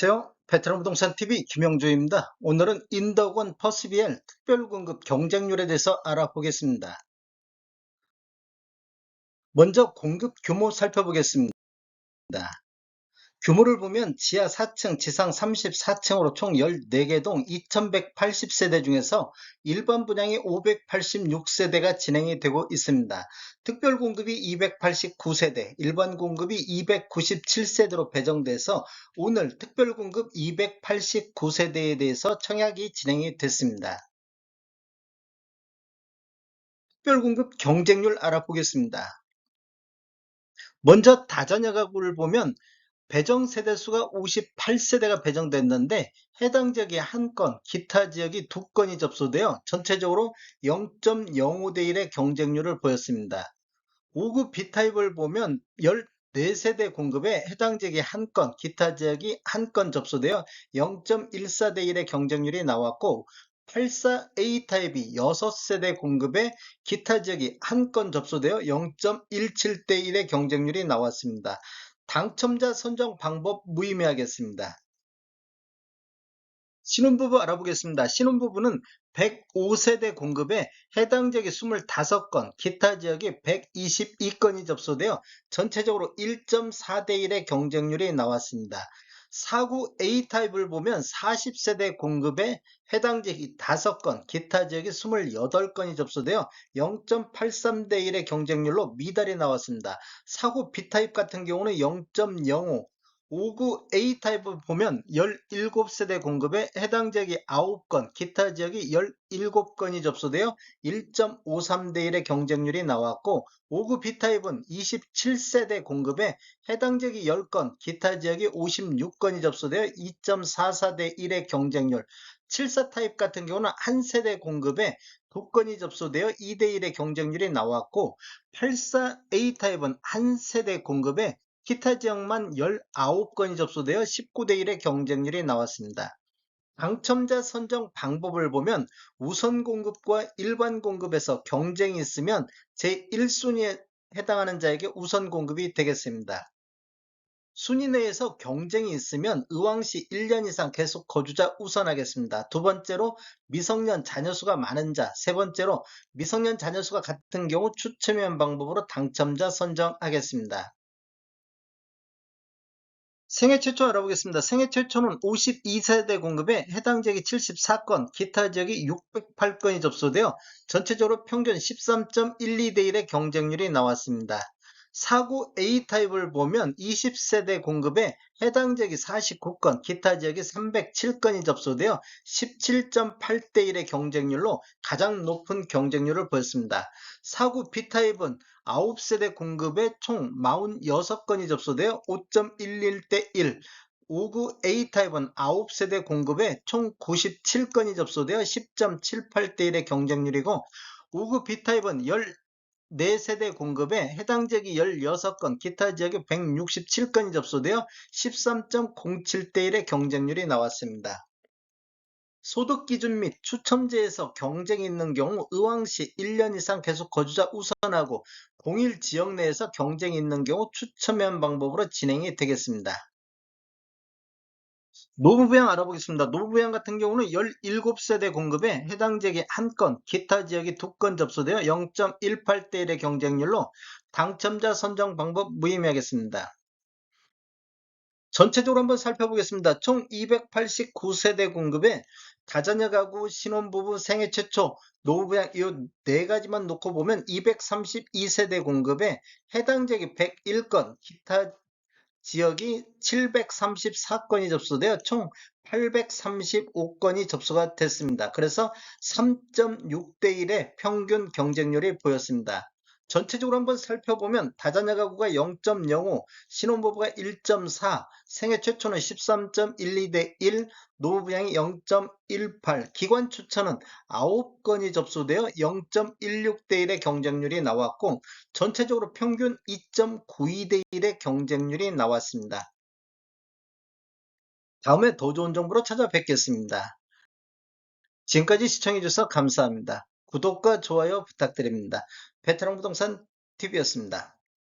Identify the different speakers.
Speaker 1: 안녕하세요. 베테랑 부동산 TV 김영주입니다. 오늘은 인덕원 퍼시비엘 특별공급 경쟁률에 대해서 알아보겠습니다. 먼저 공급 규모 살펴보겠습니다. 규모를 보면 지하 4층, 지상 34층으로 총 14개 동 2180세대 중에서 일반 분양이 586세대가 진행이 되고 있습니다. 특별 공급이 289세대, 일반 공급이 297세대로 배정돼서 오늘 특별 공급 289세대에 대해서 청약이 진행이 됐습니다. 특별 공급 경쟁률 알아보겠습니다. 먼저 다자녀 가구를 보면 배정 세대수가 58세대가 배정됐는데 해당 지역이 1건, 기타 지역이 2건이 접수되어 전체적으로 0.05대 1의 경쟁률을 보였습니다. 5급 B타입을 보면 14세대 공급에 해당 지역이 1건, 기타 지역이 1건 접수되어 0.14대 1의 경쟁률이 나왔고 84A타입이 6세대 공급에 기타 지역이 1건 접수되어 0.17대 1의 경쟁률이 나왔습니다. 당첨자 선정 방법 무의미하겠습니다. 신혼부부 알아보겠습니다. 신혼부부는 105세대 공급에 해당 지역이 25건, 기타 지역이 122건이 접수되어 전체적으로 1.4대 1의 경쟁률이 나왔습니다. 49 A타입을 보면 40세대 공급에 해당 지역이 5건, 기타 지역이 28건이 접수되어 0.83대 1의 경쟁률로 미달이 나왔습니다. 49 B타입 같은 경우는 0.05, 59 A타입을 보면 17세대 공급에 해당 지역이 9건, 기타 지역이 17건이 접수되어 1.53대 1의 경쟁률이 나왔고 59 B타입은 27세대 공급에 해당 지역이 10건, 기타 지역이 56건이 접수되어 2.44대 1의 경쟁률, 74 타입 같은 경우는 한 세대 공급에 2건이 접수되어 2대 1의 경쟁률이 나왔고 84 A타입은 한 세대 공급에 기타 지역만 19건이 접수되어 19대 1의 경쟁률이 나왔습니다. 당첨자 선정 방법을 보면 우선 공급과 일반 공급에서 경쟁이 있으면 제1순위에 해당하는 자에게 우선 공급이 되겠습니다. 순위 내에서 경쟁이 있으면 의왕시 1년 이상 계속 거주자 우선하겠습니다. 두 번째로 미성년 자녀수가 많은 자, 세 번째로 미성년 자녀수가 같은 경우 추첨위원 방법으로 당첨자 선정하겠습니다. 생애 최초 알아보겠습니다. 생애 최초는 52세대 공급에 해당 지역이 74건, 기타 지역이 608건이 접수되어 전체적으로 평균 13.12대 1의 경쟁률이 나왔습니다. 49 A타입을 보면 20세대 공급에 해당 지역이 49건, 기타 지역이 307건이 접수되어 17.8대 1의 경쟁률로 가장 높은 경쟁률을 보였습니다. 49 B타입은 9세대 공급에 총 46건이 접수되어 5.11대 1, 59 A타입은 9세대 공급에 총 97건이 접수되어 10.78대 1의 경쟁률이고 59 B타입은 14세대 공급에 해당 지역이 16건, 기타 지역이 167건이 접수되어 13.07대 1의 경쟁률이 나왔습니다. 소득 기준 및 추첨제에서 경쟁이 있는 경우 의왕시 1년 이상 계속 거주자 우선하고 동일 지역 내에서 경쟁이 있는 경우 추첨형 방법으로 진행이 되겠습니다. 노부부양 알아보겠습니다. 노부부양 같은 경우는 17세대 공급에 해당 지역이 1건, 기타 지역이 2건 접수되어 0.18대 1의 경쟁률로 당첨자 선정 방법 무의미하겠습니다. 전체적으로 한번 살펴보겠습니다. 총 289세대 공급에 다자녀 가구, 신혼부부, 생애 최초, 노부부양 이 4가지만 놓고 보면 232세대 공급에 해당 지역이 101건, 기타 지역이 734건이 접수되어 총 835건이 접수가 됐습니다. 그래서 3.6대 1의 평균 경쟁률이 보였습니다. 전체적으로 한번 살펴보면 다자녀 가구가 0.05, 신혼부부가 1.4, 생애 최초는 13.12대 1, 노부부양이 0.18, 기관 추천은 9건이 접수되어 0.16대 1의 경쟁률이 나왔고 전체적으로 평균 2.92대 1의 경쟁률이 나왔습니다. 다음에 더 좋은 정보로 찾아뵙겠습니다. 지금까지 시청해주셔서 감사합니다. 구독과 좋아요 부탁드립니다. 베테랑 부동산 TV였습니다.